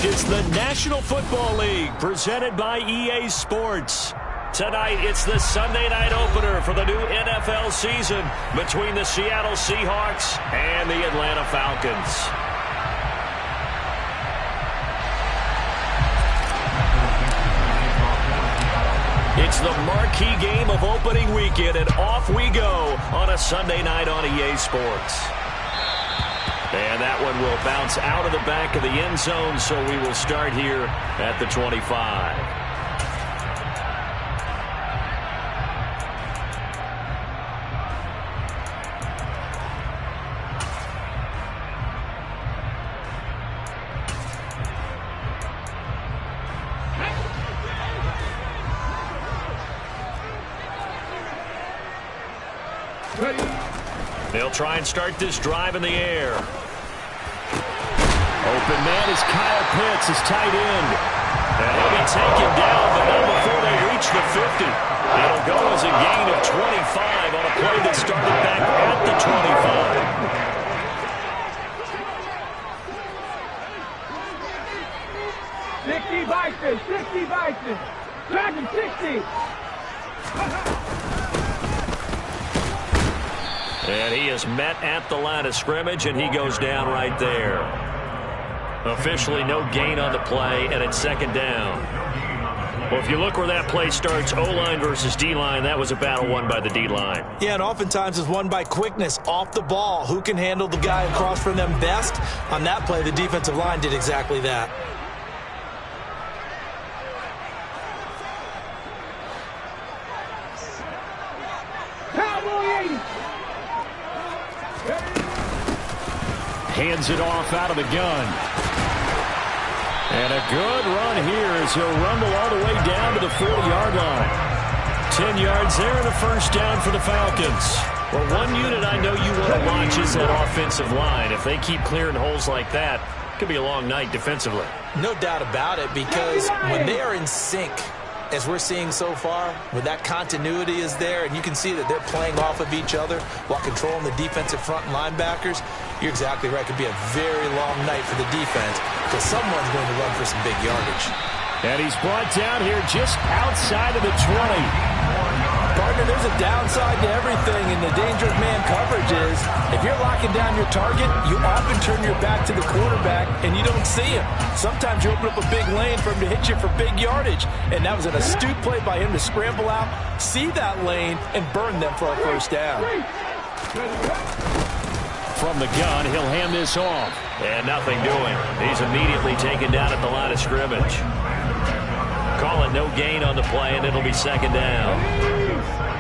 It's the National Football League presented by EA Sports. Tonight, it's the Sunday night opener for the new NFL season between the Seattle Seahawks and the Atlanta Falcons. It's the marquee game of opening weekend, and off we go on a Sunday night on EA Sports. And that one will bounce out of the back of the end zone, so we will start here at the 25. They'll try and start this drive in the air. Open man is Kyle Pitts, his tight end. And he'll be taken down, but not before they reach the 50. It'll go as a gain of 25 on a play that started back at the 25. 60 Bison, Dragon 60. And he is met at the line of scrimmage, and he goes down right there. Officially no gain on the play, and it's second down. Well, if you look where that play starts, O-line versus D-line, that was a battle won by the D-line. Yeah, and oftentimes it's won by quickness off the ball. Who can handle the guy across from them best? On that play, the defensive line did exactly that. Hands it off out of the gun. And a good run here as he'll rumble all the way down to the 40-yard line. 10 yards there and a first down for the Falcons. Well, one unit I know you want to watch is that offensive line. If they keep clearing holes like that, it could be a long night defensively. No doubt about it, because when they are in sync, as we're seeing so far, when that continuity is there and you can see that they're playing off of each other while controlling the defensive front and linebackers, you're exactly right. It could be a very long night for the defense because someone's going to run for some big yardage. And he's brought down here just outside of the 20. Partner, there's a downside to everything, and the danger of man coverage is if you're locking down your target, you often turn your back to the quarterback and you don't see him. Sometimes you open up a big lane for him to hit you for big yardage, and that was an astute play by him to scramble out, see that lane, and burn them for a first down. From the gun, he'll hand this off. And nothing doing. He's immediately taken down at the line of scrimmage. Call it no gain on the play, and it'll be second down.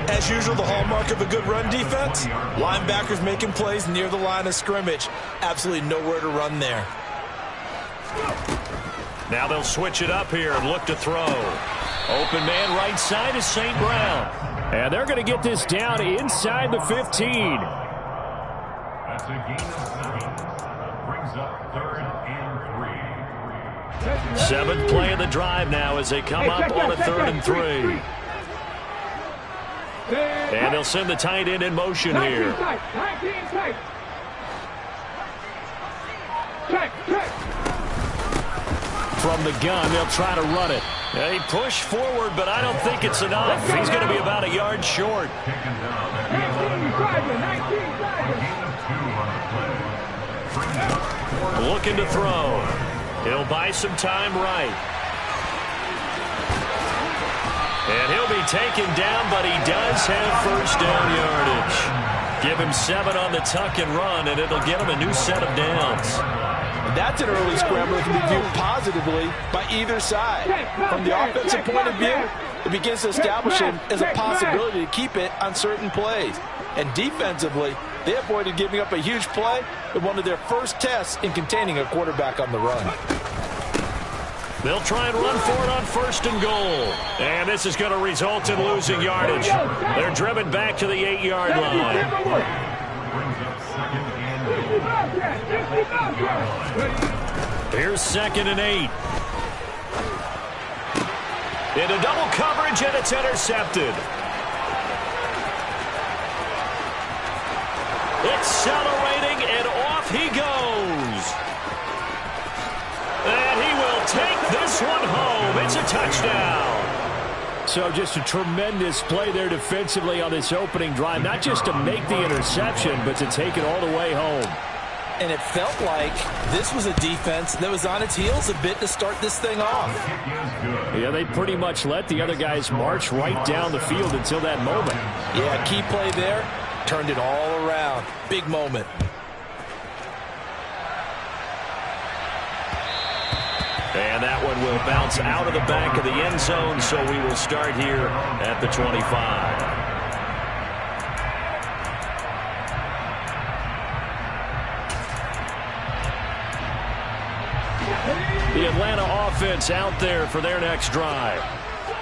As usual, the hallmark of a good run defense, linebackers making plays near the line of scrimmage. Absolutely nowhere to run there. Now they'll switch it up here and look to throw. Open man right side is St. Brown. And they're going to get this down inside the 15. That's a gain of 7. Brings up 3rd and 3. Seventh play of the drive now as they come up on a 3rd and 3. And they'll send the tight end in motion here. From the gun, they'll try to run it. They push forward, but I don't think it's enough. He's going to be about a yard short. Looking to throw. He'll buy some time right. And he'll be taken down, but he does have first down yardage. Give him 7 on the tuck and run, and it'll get him a new set of downs. That's an early scramble that can be viewed positively by either side. From the offensive point of view, it begins to establish him as a possibility to keep it on certain plays. And defensively, they avoided giving up a huge play in one of their first tests in containing a quarterback on the run. They'll try and run for it on 1st and goal. And this is going to result in losing yardage. They're driven back to the 8-yard line. Here's 2nd and 8. Into double coverage, and it's intercepted. Accelerating, and off he goes. And he will this one home. It's a touchdown. So just a tremendous play there defensively on this opening drive. Not just to make the interception, but to take it all the way home. And it felt like this was a defense that was on its heels a bit to start this thing off. Yeah, they pretty much let the other guys march right down the field until that moment. Yeah, key play there. Turned it all around. Big moment. And that one will bounce out of the back of the end zone, so we will start here at the 25. The Atlanta offense out there for their next drive.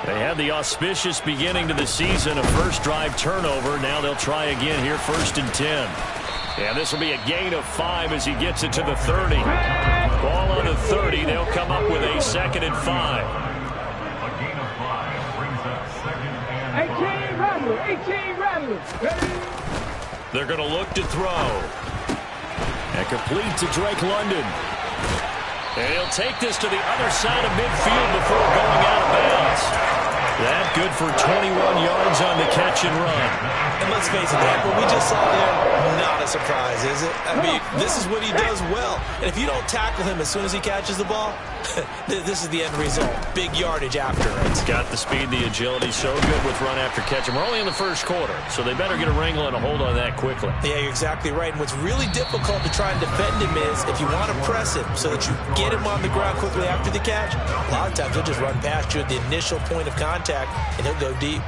They had the auspicious beginning to the season, a first drive turnover. Now they'll try again here, 1st and 10. And this will be a gain of 5 as he gets it to the 30. Ball on the 30. They'll come up with a 2nd and 5. A gain of 5 brings up 2nd and 5. 18 Rattlers. They're going to look to throw. And complete to Drake London. And he'll take this to the other side of midfield before going out of bounds. That good for 21 yards on the catch and run. And let's face it, Dan, what we just saw there, not a surprise, is it? I mean, this is what he does well. And if you don't tackle him as soon as he catches the ball, this is the end result. Big yardage after it. He's got the speed, the agility, so good with run after catch. And we're only in the first quarter, so they better get a wrangle and a hold on that quickly. Yeah, you're exactly right. And what's really difficult to try and defend him is if you want to press him so that you get him on the ground quickly after the catch, a lot of times he'll just run past you at the initial point of contact, and he'll go deep.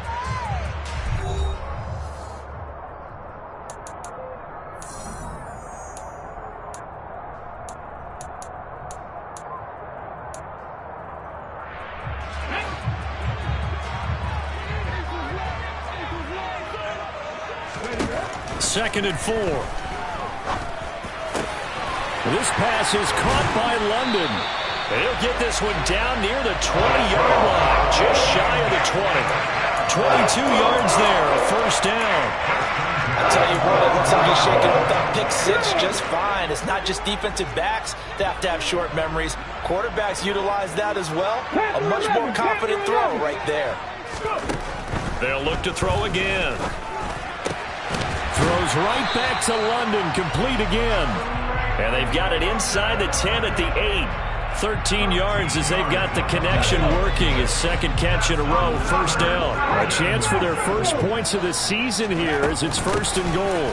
Second and 4. This pass is caught by London. He'll get this one down near the 20-yard line, just shy of the 20. 22 yards there, a first down. I tell you what, it looks like he's shaking up that pick 6 just fine. It's not just defensive backs that have to have short memories. Quarterbacks utilize that as well. A much more confident throw right there. They'll look to throw again. Throws right back to London, complete again. And they've got it inside the 10 at the 8. 13 yards as they've got the connection working. His second catch in a row, first down. A chance for their first points of the season here as it's 1st and goal.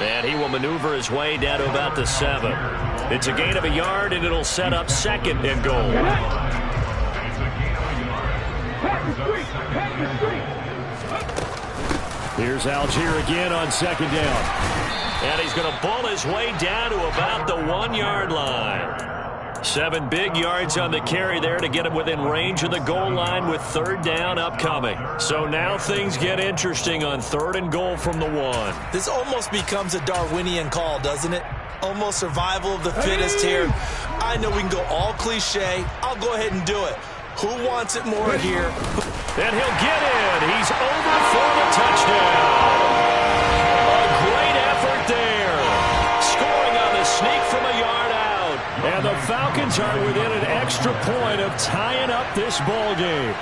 And he will maneuver his way down to about the 7. It's a gain of a yard, and it'll set up 2nd and goal. Here's Algier again on 2nd down. And he's going to bull his way down to about the 1-yard line. 7 big yards on the carry there to get him within range of the goal line with 3rd down upcoming. So now things get interesting on 3rd and goal from the 1. This almost becomes a Darwinian call, doesn't it? Almost survival of the fittest here. I know we can go all cliche. I'll go ahead and do it. Who wants it more here? And he'll get in. He's over for the touchdown. A great effort there. Scoring on the sneak from a yard out. And the Falcons are within an extra point of tying up this ball game.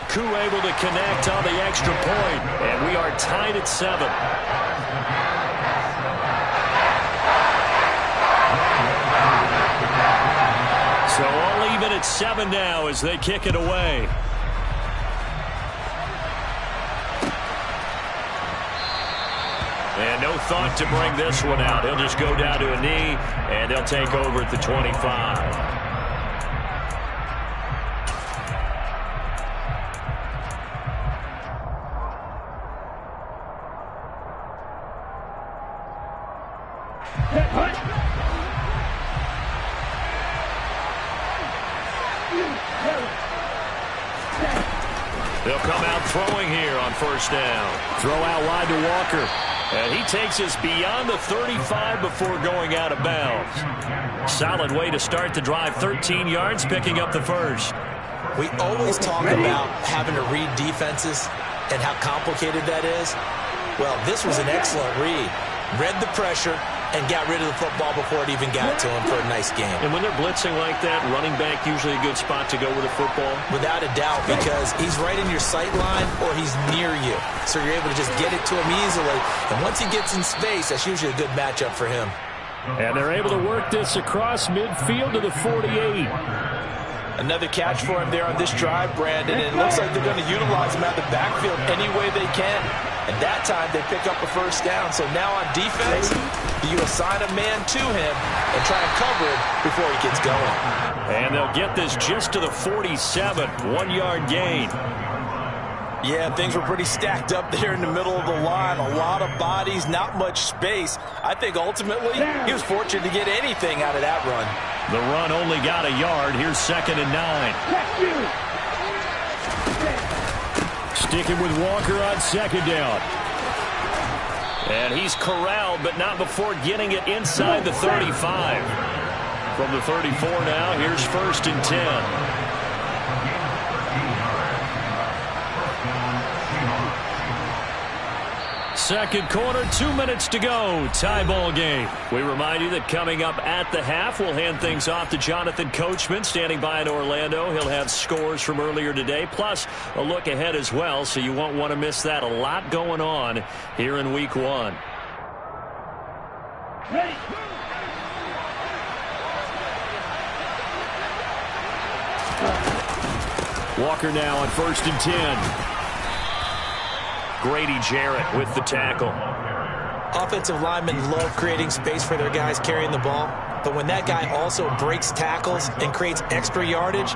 Koo able to connect on the extra point. And we are tied at 7. So all even at 7 now as they kick it away. And no thought to bring this one out. He'll just go down to a knee, and they'll take over at the 25. They'll come out throwing here on 1st down. Throw out wide to Walker. And he takes us beyond the 35 before going out of bounds. Solid way to start the drive. 13 yards, picking up the first. We always talk about having to read defenses and how complicated that is. Well, this was an excellent read. Read the pressure, and got rid of the football before it even got to him for a nice game. And when they're blitzing like that, running back usually a good spot to go with the football? Without a doubt, because he's right in your sight line or he's near you. So you're able to just get it to him easily. And once he gets in space, that's usually a good matchup for him. And they're able to work this across midfield to the 48. Another catch for him there on this drive, Brandon. And it looks like they're going to utilize him out of the backfield any way they can. And that time they pick up a first down. So now on defense, you assign a man to him and try and cover him before he gets going. And they'll get this just to the 47, 1-yard gain. Yeah, things were pretty stacked up there in the middle of the line. A lot of bodies, not much space. I think ultimately he was fortunate to get anything out of that run. The run only got a yard. Here's 2nd and 9. Sticking with Walker on 2nd down. And he's corralled, but not before getting it inside the 35. From the 34 now, here's 1st and 10. Second quarter, 2 minutes to go. Tie ball game. We remind you that coming up at the half, we'll hand things off to Jonathan Coachman, standing by in Orlando. He'll have scores from earlier today, plus a look ahead as well, so you won't want to miss that. A lot going on here in Week 1. Walker now on 1st and 10. Grady Jarrett with the tackle. Offensive linemen love creating space for their guys carrying the ball, but when that guy also breaks tackles and creates extra yardage,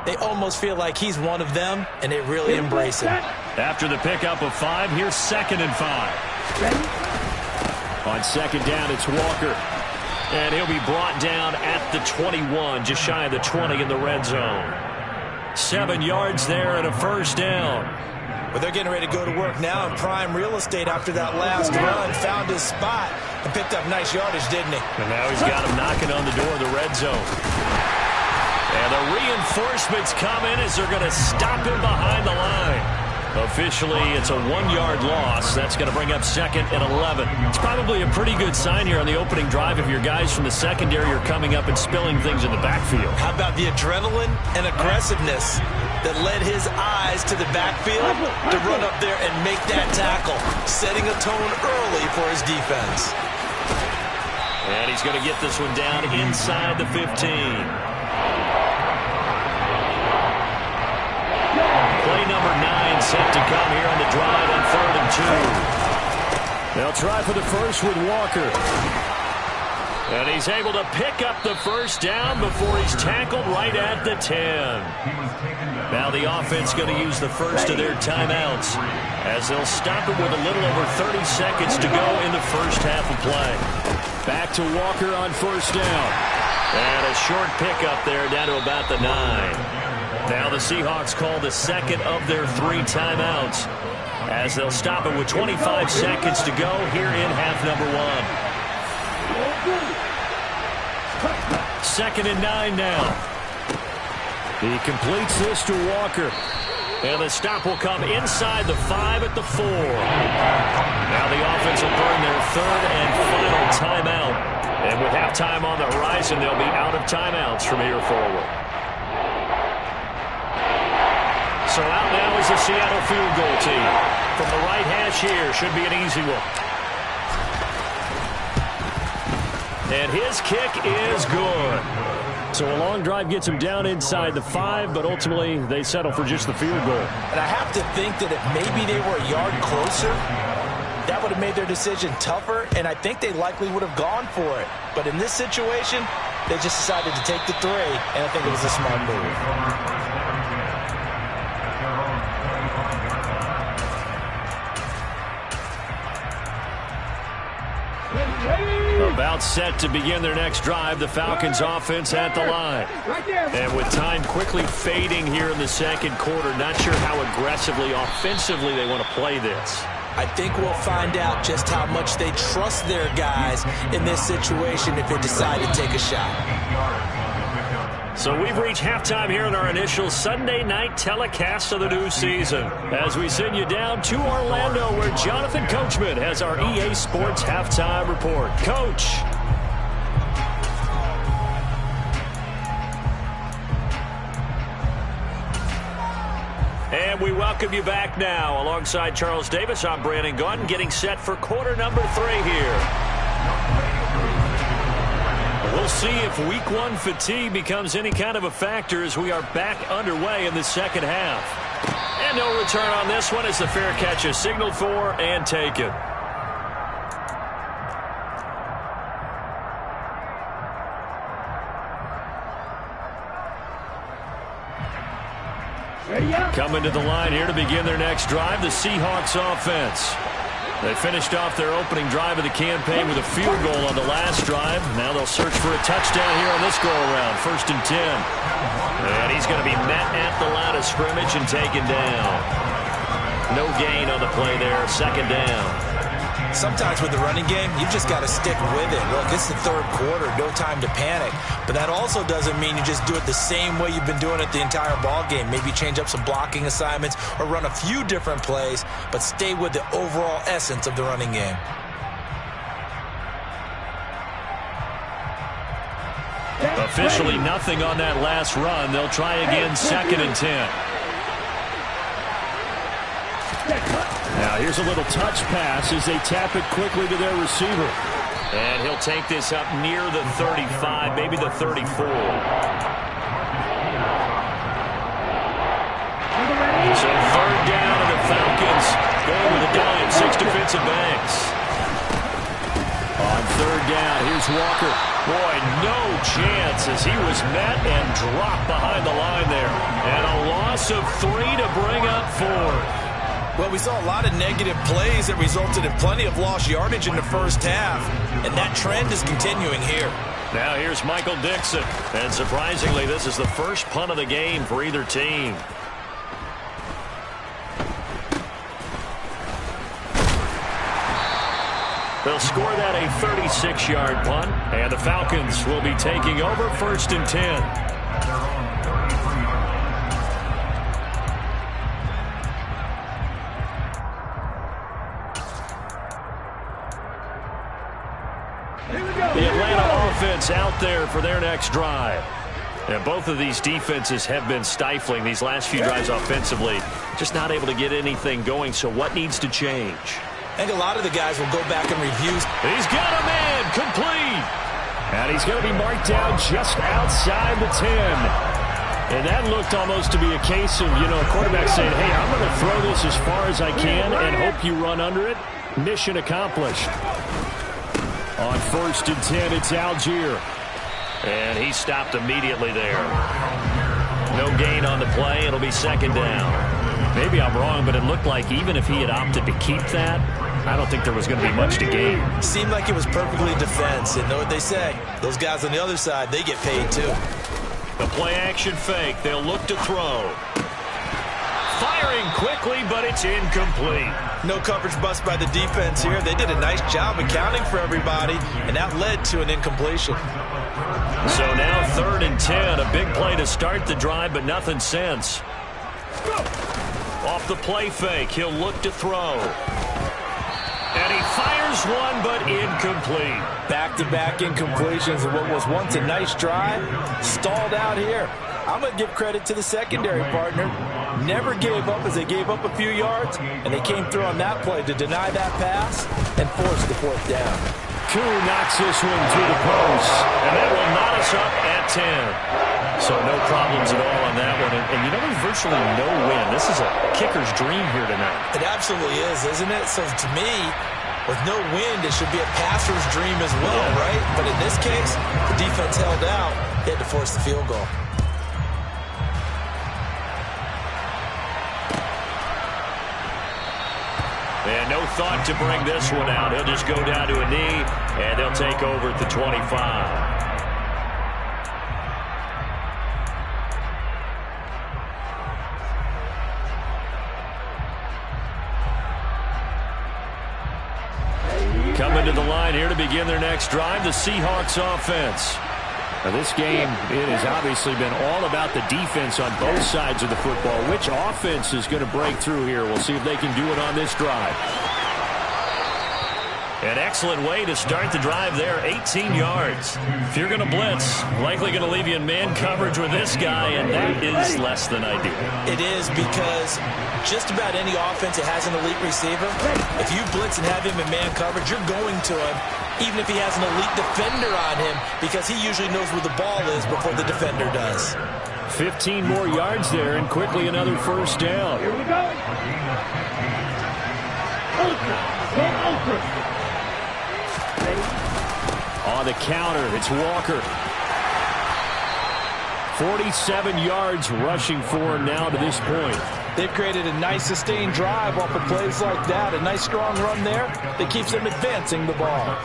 they almost feel like he's one of them, and they really embrace him. After the pickup of 5, here's 2nd and 5. On 2nd down, it's Walker. And he'll be brought down at the 21, just shy of the 20 in the red zone. 7 yards there and a first down. But they're getting ready to go to work now in prime real estate after that last run. Found his spot and picked up nice yardage, didn't he? And now he's got him knocking on the door of the red zone. And the reinforcements come in as they're going to stop him behind the line. Officially, it's a 1-yard loss. That's going to bring up 2nd and 11. It's probably a pretty good sign here on the opening drive if your guys from the secondary are coming up and spilling things in the backfield. How about the adrenaline and aggressiveness that led his eyes to the backfield to run up there and make that tackle, setting a tone early for his defense. And he's going to get this one down inside the 15. Play number 9 set to come here on the drive on 3rd and 2. They'll try for the first with Walker. And he's able to pick up the first down before he's tackled right at the 10. Now the offense going to use the first of their timeouts as they'll stop it with a little over 30 seconds to go in the first half of play. Back to Walker on 1st down. And a short pickup there down to about the 9. Now the Seahawks call the second of their 3 timeouts as they'll stop it with 25 seconds to go here in half number 1. 2nd and 9 now. He completes this to Walker. And the stop will come inside the 5 at the 4. Now the offense will burn their 3rd and final timeout. And with halftime on the horizon, they'll be out of timeouts from here forward. So out now is the Seattle field goal team. From the right hash here, should be an easy one. And his kick is good. So a long drive gets him down inside the 5, but ultimately they settle for just the field goal. And I have to think that if maybe they were a yard closer, that would have made their decision tougher, and I think they likely would have gone for it. But in this situation, they just decided to take the 3, and I think it was a smart move. About set to begin their next drive, the Falcons offense at the line. And with time quickly fading here in the second quarter, not sure how aggressively, offensively they want to play this. I think we'll find out just how much they trust their guys in this situation if they decide to take a shot. So we've reached halftime here in our initial Sunday night telecast of the new season as we send you down to Orlando where Jonathan Coachman has our EA Sports halftime report. Coach. And we welcome you back now. Alongside Charles Davis, I'm Brandon Gaudin, getting set for quarter number 3 here. We'll see if week 1 fatigue becomes any kind of a factor as we are back underway in the second half. And no return on this one as the fair catch is signaled for and taken. Coming to the line here to begin their next drive, the Seahawks offense. They finished off their opening drive of the campaign with a field goal on the last drive. Now they'll search for a touchdown here on this go-around. 1st and 10. And he's going to be met at the line of scrimmage and taken down. No gain on the play there. 2nd down. Sometimes with the running game, you've just got to stick with it. Look, it's the 3rd quarter, no time to panic. But that also doesn't mean you just do it the same way you've been doing it the entire ball game. Maybe change up some blocking assignments or run a few different plays, but stay with the overall essence of the running game. Officially nothing on that last run. They'll try again 2nd and 10. Now here's a little touch pass as they tap it quickly to their receiver. And he'll take this up near the 35, maybe the 34. So 3rd down and the Falcons going with a dime, 6 defensive backs. On 3rd down, here's Walker. Boy, no chance as he was met and dropped behind the line there. And a loss of 3 to bring up 4. Well, we saw a lot of negative plays that resulted in plenty of lost yardage in the first half, and that trend is continuing here. Now here's Michael Dixon, and surprisingly, this is the first punt of the game for either team. They'll score that a 36-yard punt, and the Falcons will be taking over 1st and 10. The Atlanta offense out there for their next drive. And both of these defenses have been stifling these last few drives offensively. Just not able to get anything going, so what needs to change? I think a lot of the guys will go back and review. He's got a man complete. And he's going to be marked down just outside the 10. And that looked almost to be a case of, a quarterback saying, hey, I'm going to throw this as far as I can and hope you run under it. Mission accomplished. On 1st and 10, it's Algier. And he stopped immediately there. No gain on the play. It'll be 2nd down. Maybe I'm wrong, but it looked like even if he had opted to keep that, I don't think there was going to be much to gain. Seemed like it was perfectly defense. And know what they say? Those guys on the other side, they get paid too. The play-action fake. They'll look to throw. Firing quickly, but it's incomplete. No coverage bust by the defense here. They did a nice job accounting for everybody, and that led to an incompletion. So now 3rd and 10. A big play to start the drive, but nothing since. Off the play fake, he'll look to throw. And he fires one, but incomplete. Back-to-back incompletions of what was once a nice drive. Stalled out here. I'm going to give credit to the secondary partner. Never gave up as they gave up a few yards, and they came through on that play to deny that pass and force the 4th down. Koo knocks this one through the post, and that will knot us up at 10. So no problems at all on that one. And there's virtually no win. This is a kicker's dream here tonight. It absolutely is, isn't it? So to me, with no wind, it should be a passer's dream as well, right? But in this case, the defense held out. They had to force the field goal. And no thought to bring this one out. He'll just go down to a knee, and they'll take over at the 25. Coming to the line here to begin their next drive, the Seahawks offense. Now this game, it has obviously been all about the defense on both sides of the football. Which offense is going to break through here? We'll see if they can do it on this drive. An excellent way to start the drive there, 18 yards. If you're going to blitz, likely going to leave you in man coverage with this guy, and that is less than ideal. It is, because just about any offense that has an elite receiver, if you blitz and have him in man coverage, you're going to him, even if he has an elite defender on him, because he usually knows where the ball is before the defender does. 15 more yards there, and quickly another first down. Here we go. Ultra. Go ultra. On the counter, it's Walker. 47 yards rushing for him now to this point. They've created a nice sustained drive off of plays like that. A nice strong run there that keeps them advancing the ball.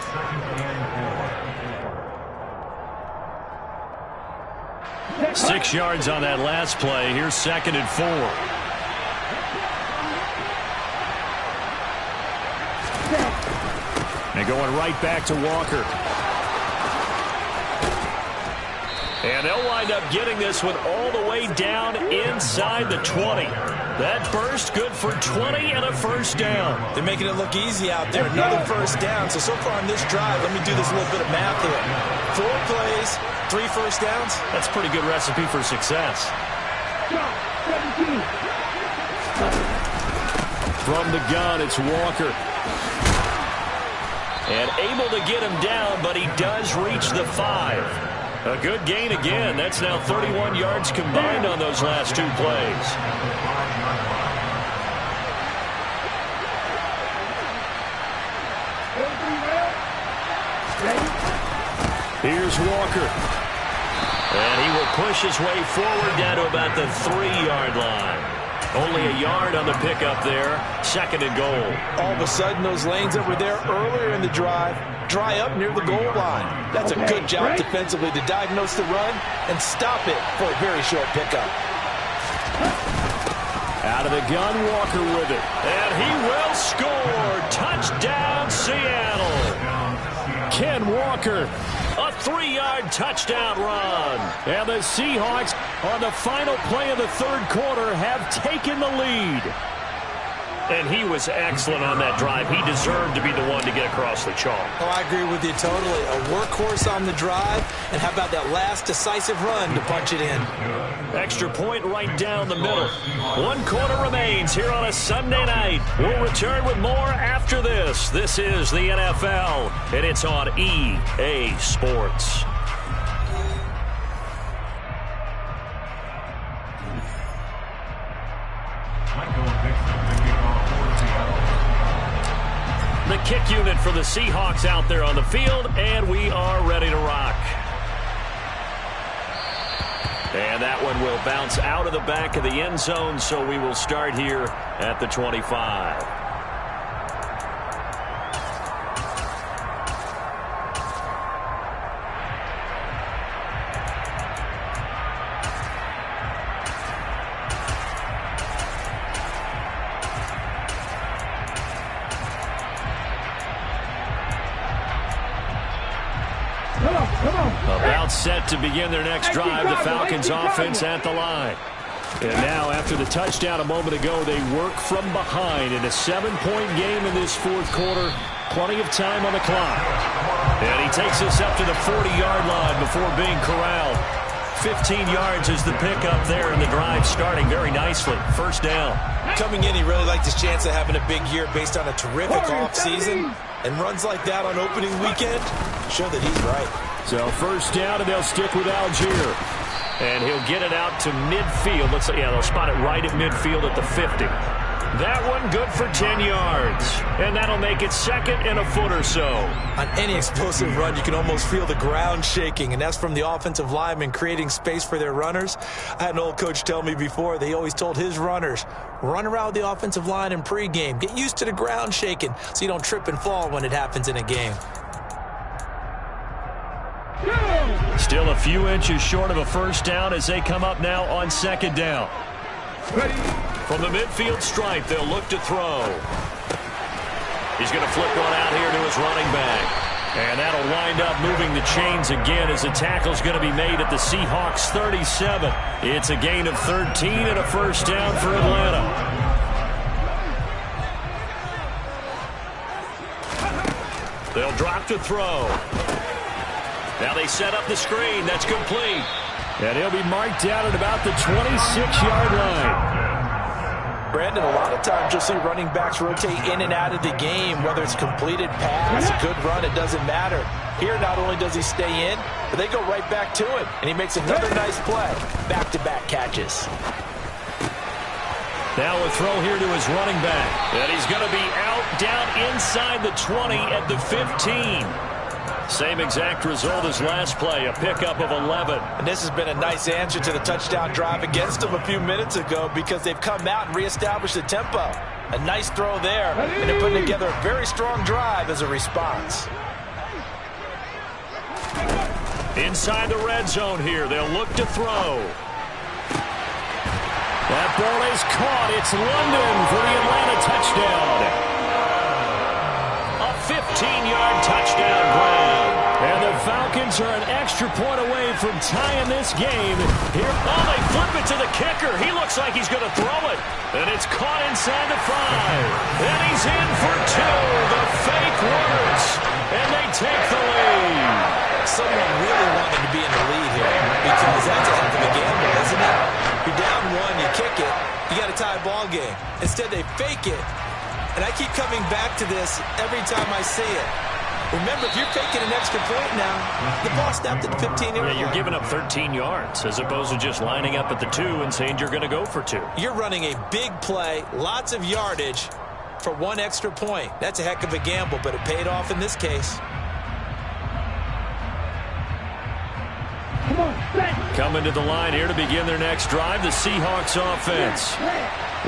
Six yards on that last play. Here's 2nd and 4. And going right back to Walker. And they'll wind up getting this one all the way down inside the 20. That burst good for 20 and a first down. They're making it look easy out there. Another first down. So far on this drive, let me do this little bit of math here. 4 plays, 3 first downs. That's a pretty good recipe for success. From the gun, it's Walker. And able to get him down, but he does reach the 5. A good gain again. That's now 31 yards combined on those last 2 plays. Here's Walker. And he will push his way forward down to about the 3-yard line. Only a yard on the pickup there. 2nd and goal. All of a sudden, those lanes that were there earlier in the drive dry up near the goal line. That's a good job defensively to diagnose the run and stop it for a very short pickup. Out of the gun, Walker with it. And he will score. Touchdown, Seattle. Ken Walker, a 3-yard touchdown run. And the Seahawks, on the final play of the 3rd quarter, have taken the lead. And he was excellent on that drive. He deserved to be the one to get across the chalk. Oh, I agree with you totally. A workhorse on the drive. And how about that last decisive run to punch it in? Extra point right down the middle. 1 quarter remains here on a Sunday night. We'll return with more after this. This is the NFL, and it's on EA Sports. The kick unit for the Seahawks out there on the field, and we are ready to rock. And that one will bounce out of the back of the end zone, so we will start here at the 25. About set to begin their next drive, the Falcons offense at the line. And now, after the touchdown a moment ago, they work from behind in a 7-point game in this 4th quarter. Plenty of time on the clock. And he takes us up to the 40-yard line before being corralled. 15 yards is the pickup there, and the drive starting very nicely. First down. Coming in, he really liked his chance of having a big year based on a terrific offseason. And runs like that on opening weekend show that he's right. So first down, and they'll stick with Algier. And he'll get it out to midfield. Let's say, yeah, they'll spot it right at midfield at the 50. That one good for 10 yards. And that'll make it 2nd and a foot or so. On any explosive run, you can almost feel the ground shaking, and that's from the offensive linemen creating space for their runners. I had an old coach tell me before, they always told his runners, run around the offensive line in pregame. Get used to the ground shaking so you don't trip and fall when it happens in a game. Still a few inches short of a first down as they come up now on 2nd down. From the midfield stripe, they'll look to throw. He's going to flip one out here to his running back. And that'll wind up moving the chains again as the tackle's going to be made at the Seahawks 37. It's a gain of 13 and a first down for Atlanta. They'll drop to throw. Now they set up the screen. That's complete. And he'll be marked out at about the 26-yard line. Brandon, a lot of times you'll see running backs rotate in and out of the game, whether it's completed pass, a good run, it doesn't matter. Here, not only does he stay in, but they go right back to him, and he makes another nice play. Back-to-back catches. Now a throw here to his running back. And he's going to be out, down inside the 20 at the 15. Same exact result as last play, a pickup of 11. And this has been a nice answer to the touchdown drive against them a few minutes ago because they've come out and reestablished the tempo. A nice throw there, and they're putting together a very strong drive as a response. Inside the red zone here, they'll look to throw. That ball is caught. It's London for the Atlanta touchdown. 15-yard touchdown grab. And the Falcons are an extra point away from tying this game. Here, oh, they flip it to the kicker. He looks like he's going to throw it. And it's caught inside the 5. And he's in for 2. The fake works. And they take the lead. Someone really wanted to be in the lead here because that's a heck of a gamble, isn't it? You're down 1, you kick it, you got a tie ball game. Instead, they fake it. And I keep coming back to this every time I see it. Remember, if you're taking an extra point now, the ball snapped at the 15-yard line. Yeah, you're giving up 13 yards as opposed to just lining up at the 2 and saying you're going to go for 2. You're running a big play, lots of yardage for 1 extra point. That's a heck of a gamble, but it paid off in this case. Coming to the line here to begin their next drive, the Seahawks offense.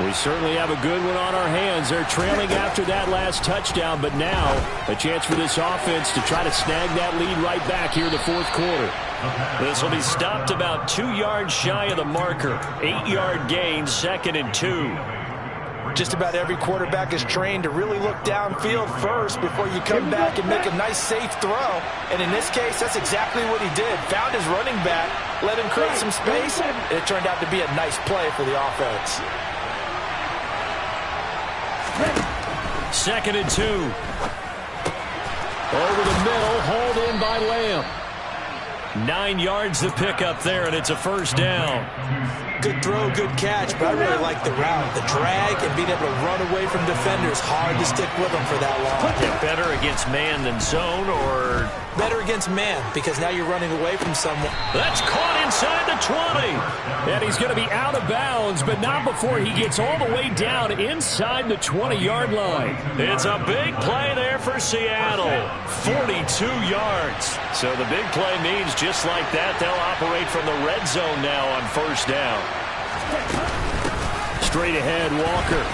We certainly have a good one on our hands. They're trailing after that last touchdown, but now a chance for this offense to try to snag that lead right back here in the fourth quarter. This will be stopped about 2 yards shy of the marker. 8-yard gain, 2nd and 2. Just about every quarterback is trained to really look downfield first before you come back and make a nice, safe throw. And in this case, that's exactly what he did. Found his running back, let him create some space, and it turned out to be a nice play for the offense. 2nd and 2. Over the middle, hauled in by Lamb. 9 yards to pick up there, and it's a first down. Good throw, good catch, but I really like the route. The drag and being able to run away from defenders, hard to stick with them for that long. Yeah, better against man than zone, or? Better against man, because now you're running away from someone. That's caught inside the 20. And he's going to be out of bounds, but not before he gets all the way down inside the 20-yard line. It's a big play there for Seattle. 42 yards. So the big play means just like that, they'll operate from the red zone now on first down. Straight ahead, Walker.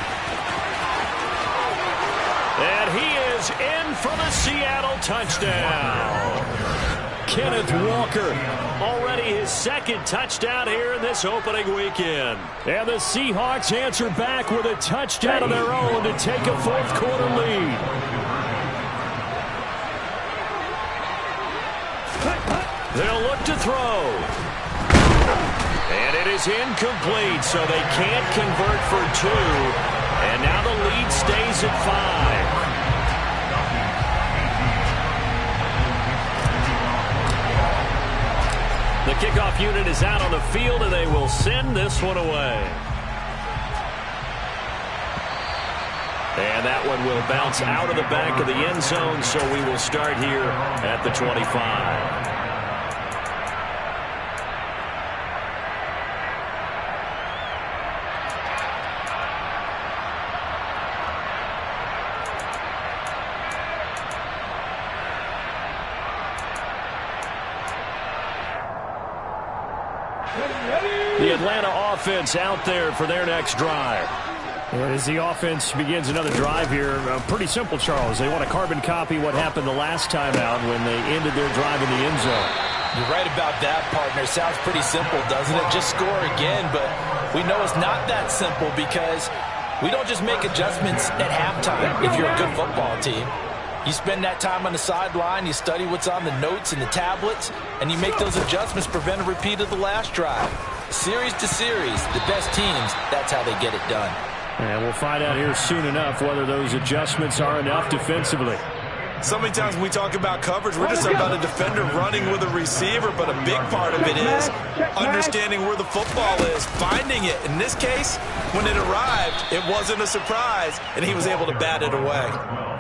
And he is in for the Seattle touchdown. Kenneth Walker, already his 2nd touchdown here in this opening weekend. And the Seahawks answer back with a touchdown of their own to take a fourth quarter lead. They'll look to throw. And it is incomplete, so they can't convert for 2. And now the lead stays at 5. The kickoff unit is out on the field, and they will send this one away. And that one will bounce out of the back of the end zone, so we will start here at the 25. The Atlanta offense out there for their next drive. As the offense begins another drive here, pretty simple, Charles. They want to carbon copy what happened the last time out when they ended their drive in the end zone. You're right about that, partner. Sounds pretty simple, doesn't it? Just score again, but we know it's not that simple because we don't just make adjustments at halftime if you're a good football team. You spend that time on the sideline, you study what's on the notes and the tablets, and you make those adjustments to prevent a repeat of the last drive. Series to series, the best teams, that's how they get it done. And we'll find out here soon enough whether those adjustments are enough defensively. So many times when we talk about coverage, we're just about a defender running with a receiver, but a big part of it is understanding where the football is, finding it. In this case, when it arrived, it wasn't a surprise, and he was able to bat it away.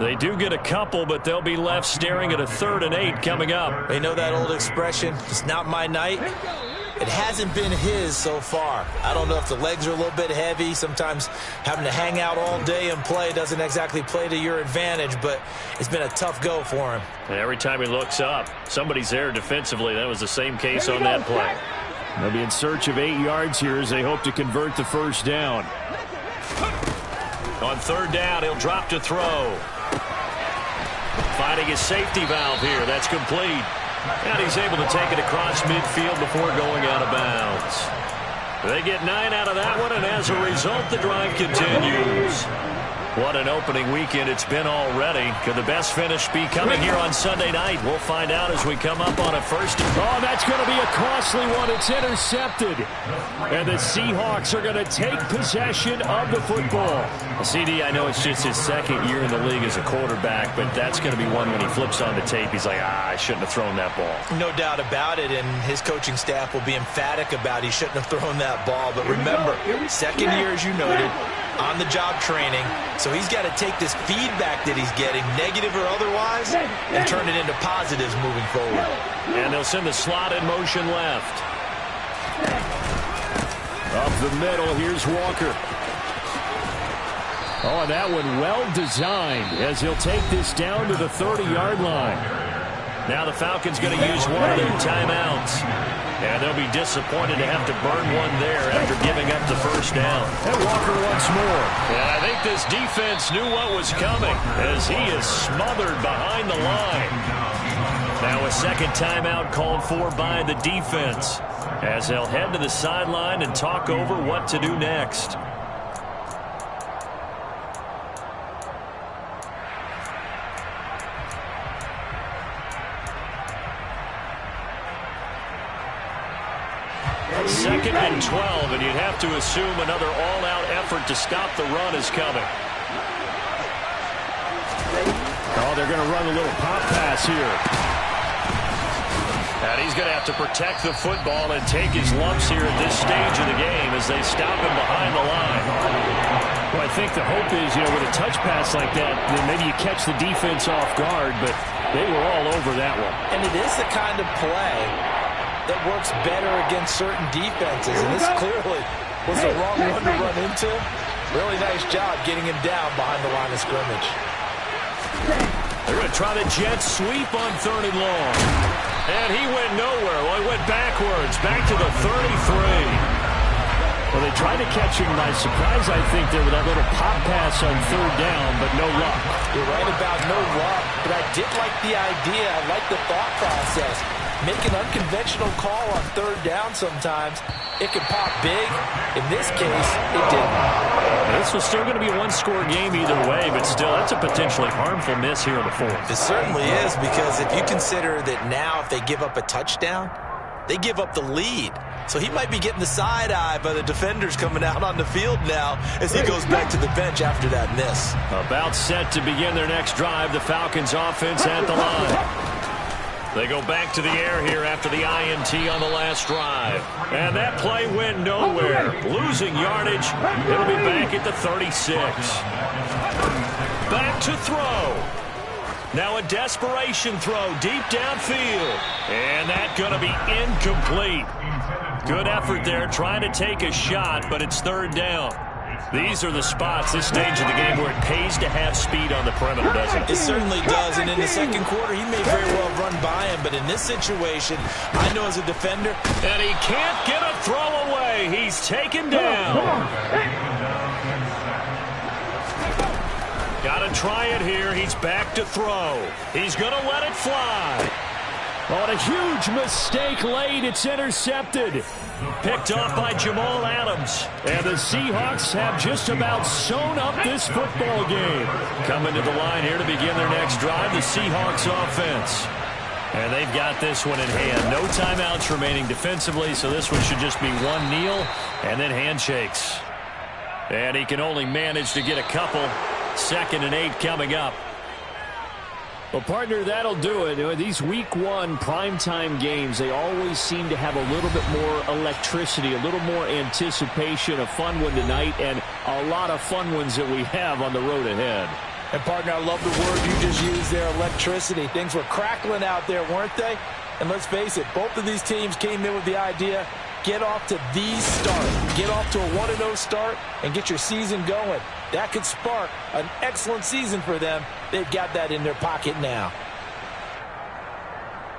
They do get a couple, but they'll be left staring at a 3rd and 8 coming up. They know that old expression, it's not my night. It hasn't been his so far. I don't know if the legs are a little bit heavy. Sometimes having to hang out all day and play doesn't exactly play to your advantage, but it's been a tough go for him. And every time he looks up, somebody's there defensively. That was the same case on that play. They'll be in search of 8 yards here as they hope to convert the first down. On 3rd down, he'll drop to throw. Finding his safety valve here. That's complete. And he's able to take it across midfield before going out of bounds. They get 9 out of that one, and as a result, the drive continues. What an opening weekend it's been already. Could the best finish be coming here on Sunday night? We'll find out as we come up on a first. Oh, that's going to be a costly one. It's intercepted. And the Seahawks are going to take possession of the football. CD, I know it's just his 2nd year in the league as a quarterback, but that's going to be one when he flips on the tape. He's like, I shouldn't have thrown that ball. No doubt about it, and his coaching staff will be emphatic about he shouldn't have thrown that ball. But remember, 2nd year, as you noted, on-the-job training, so he's got to take this feedback that he's getting, negative or otherwise, and turn it into positives moving forward. And they'll send the slot in motion left. Up the middle, here's Walker. Oh, that one well designed as he'll take this down to the 30-yard line. Now the Falcons going to use one of their timeouts. And they'll be disappointed to have to burn one there after giving up the first down. And Walker once more. And I think this defense knew what was coming as he is smothered behind the line. Now a 2nd timeout called for by the defense as they'll head to the sideline and talk over what to do next. Second and 12, and you'd have to assume another all-out effort to stop the run is coming. Oh, they're going to run a little pop pass here. And he's going to have to protect the football and take his lumps here at this stage of the game as they stop him behind the line. Well, I think the hope is, with a touch pass like that, then maybe you catch the defense off guard, but they were all over that one. And it is the kind of play that works better against certain defenses, and this clearly was the wrong one to run into. Really nice job getting him down behind the line of scrimmage. They're going to try the jet sweep on 3rd and long. And he went nowhere. Well, he went backwards, back to the 33. Well, they tried to catch him by surprise, I think, there with that little pop pass on 3rd down, but no luck. You're right about no luck, but I did like the idea. I like the thought process. Make an unconventional call on 3rd down sometimes. It can pop big. In this case, it didn't. This was still going to be a one-score game either way, but still, that's a potentially harmful miss here in the 4th. It certainly is, because if you consider that now if they give up a touchdown, they give up the lead. So he might be getting the side-eye by the defenders coming out on the field now as he goes back to the bench after that miss. About set to begin their next drive, the Falcons offense at the line. They go back to the air here after the INT on the last drive. And that play went nowhere. Losing yardage. It'll be back at the 36. Back to throw. Now a desperation throw deep downfield. And that's going to be incomplete. Good effort there trying to take a shot, but it's 3rd down. These are the spots, this stage of the game, where it pays to have speed on the perimeter, doesn't it? It certainly does, and in the 2nd quarter, he may very well run by him, but in this situation, I know as a defender, and he can't get a throw away. He's taken down. Got to try it here. He's back to throw. He's going to let it fly. On a huge mistake late, it's intercepted. Picked off by Jamal Adams. And the Seahawks have just about sewn up this football game. Coming to the line here to begin their next drive, the Seahawks offense. And they've got this one in hand. No timeouts remaining defensively, so this one should just be one kneel and then handshakes. And he can only manage to get a couple. 2nd and 8 coming up. Well, partner, that'll do it. These week 1 primetime games, they always seem to have a little bit more electricity, a little more anticipation. A fun one tonight, and a lot of fun ones that we have on the road ahead. And, partner, I love the word you just used there, electricity. Things were crackling out there, weren't they? And let's face it, both of these teams came in with the idea, get off to the start. Get off to a 1-0 start and get your season going. That could spark an excellent season for them. They've got that in their pocket now.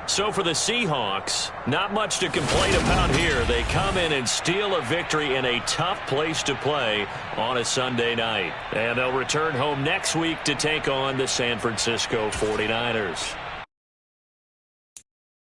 So for the Seahawks, not much to complain about here. They come in and steal a victory in a tough place to play on a Sunday night. And they'll return home next week to take on the San Francisco 49ers.